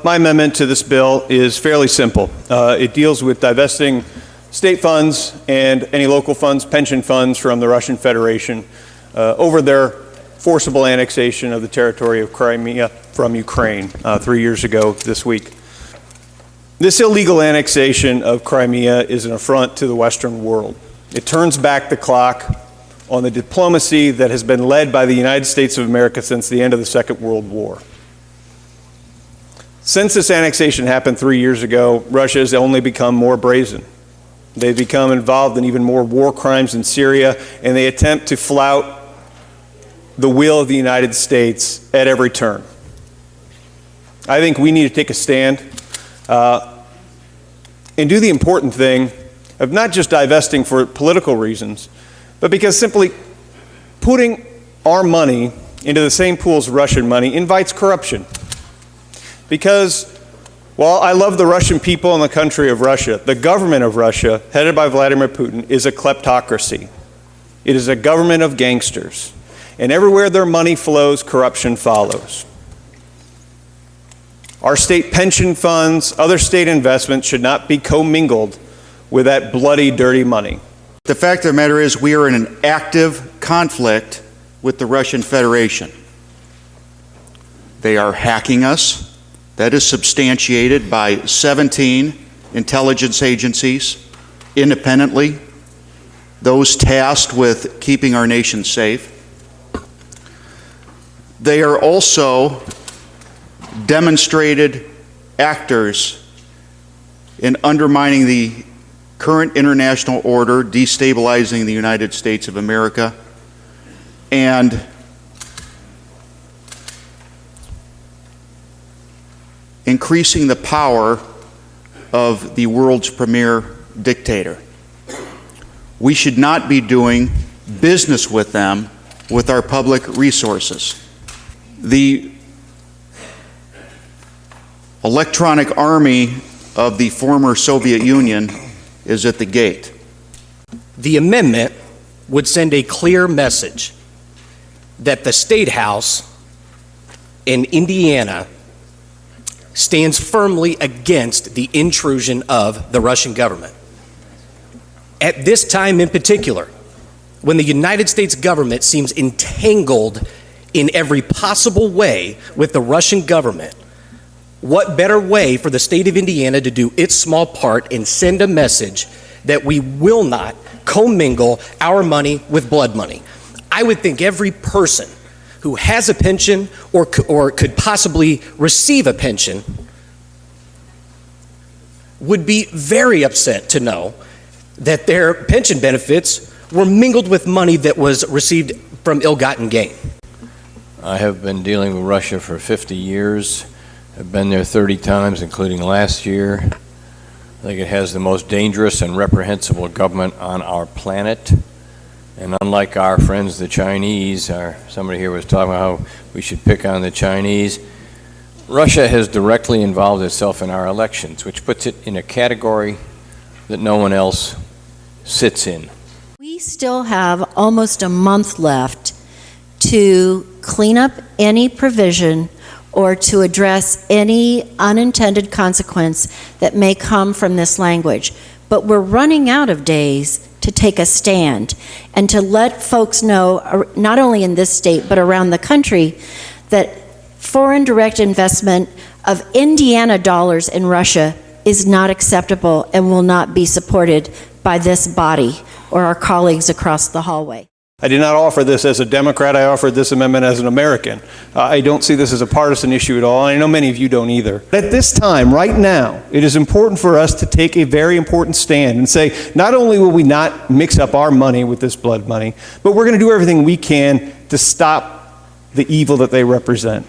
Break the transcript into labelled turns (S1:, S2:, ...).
S1: My amendment to this bill is fairly simple. It deals with divesting state funds and any local funds, pension funds from the Russian Federation over their forcible annexation of the territory of Crimea from Ukraine 3 years ago this week. This illegal annexation of Crimea is an affront to the Western world. It turns back the clock on the diplomacy that has been led by the United States of America since the end of the Second World War. Since this annexation happened 3 years ago, Russia has only become more brazen. They've become involved in even more war crimes in Syria, and they attempt to flout the will of the United States at every turn. I think we need to take a stand and do the important thing of not just divesting for political reasons, but because simply putting our money into the same pool as Russian money invites corruption. Because while I love the Russian people and the country of Russia, the government of Russia, headed by Vladimir Putin, is a kleptocracy. It is a government of gangsters. And everywhere their money flows, corruption follows. Our state pension funds, other state investments should not be commingled with that bloody, dirty money.
S2: The fact of the matter is we are in an active conflict with the Russian Federation. They are hacking us. That is substantiated by 17 intelligence agencies independently, those tasked with keeping our nation safe. They are also demonstrated actors in undermining the current international order, destabilizing the United States of America, and increasing the power of the world's premier dictator. We should not be doing business with them with our public resources. The electronic army of the former Soviet Union is at the gate.
S3: The amendment would send a clear message that the State House in Indiana stands firmly against the intrusion of the Russian government. At this time in particular, when the United States government seems entangled in every possible way with the Russian government, what better way for the state of Indiana to do its small part and send a message that we will not commingle our money with blood money? I would think every person who has a pension or could possibly receive a pension would be very upset to know that their pension benefits were mingled with money that was received from ill-gotten gain.
S4: I have been dealing with Russia for 50 years. I've been there 30 times, including last year. I think it has the most dangerous and reprehensible government on our planet. And unlike our friends, the Chinese, somebody here was talking about how we should pick on the Chinese, Russia has directly involved itself in our elections, which puts it in a category that no one else sits in.
S5: We still have almost a month left to clean up any provision or to address any unintended consequence that may come from this language. But we're running out of days to take a stand and to let folks know, not only in this state but around the country, that foreign direct investment of Indiana dollars in Russia is not acceptable and will not be supported by this body or our colleagues across the hallway.
S1: I did not offer this as a Democrat. I offered this amendment as an American. I don't see this as a partisan issue at all, and I know many of you don't either. At this time, right now, it is important for us to take a very important stand and say, not only will we not mix up our money with this blood money, but we're going to do everything we can to stop the evil that they represent.